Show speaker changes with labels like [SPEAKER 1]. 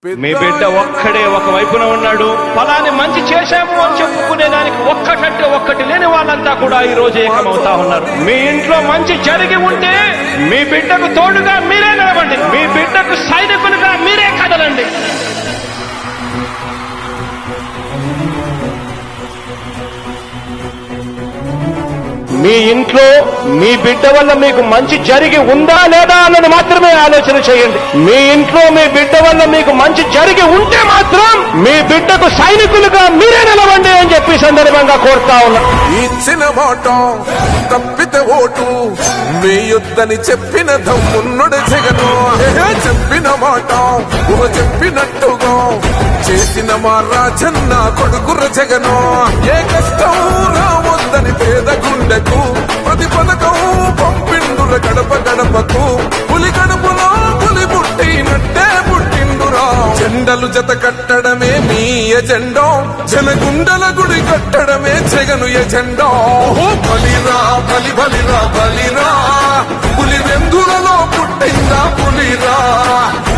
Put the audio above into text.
[SPEAKER 1] మీ బిడ్డ ఒక్కడే ఒక వైపున ఉన్నాడు. ఫలాన్ని మంచి చేశాము అని చెప్పుకునేదానికి ఒక్కటి లేని వాళ్ళంతా కూడా ఈ రోజు ఏకమవుతా ఉన్నారు. మీ ఇంట్లో మంచి జరిగి ఉంటే మీ బిడ్డకు తోడుగా మీరే నిలబండి. మీ బిడ్డకు సైనికులుగా మీరే కదలండి. మీ ఇంట్లో మీ బిడ్డ వల్ల మీకు మంచి జరిగి ఉందా లేదా అన్నది మాత్రమే ఆలోచన చేయండి. మీ ఇంట్లో మీ బిడ్డ వల్ల మీకు మంచి జరిగి ఉంటే మాత్రం మీ బిడ్డకు సైనికులుగా మీరే నిలవండి అని చెప్పి సందర్భంగా కోరుతా ఉన్నా.
[SPEAKER 2] ఇచ్చిన మాట తప్పితే ఓటు మీ యుద్ధని చెప్పిన దమ్మున్నడు జగను. చెప్పిన మాట చెప్పినట్టుగా చేసిన మా రాజన్న కొడుకుర జగను. ఏ కష్టం రావద్దని పేద గుండెకు ప్రతి పథకం పంపిండుర గడప గడపకు. పులి గడపలో పులి పుట్టినట్టే పుట్టిండురా. జెండలు జత కట్టడమే మీ ఎజెండా. జనగుండల గుడి కట్టడమే జగను ఎజెండా. బలిరా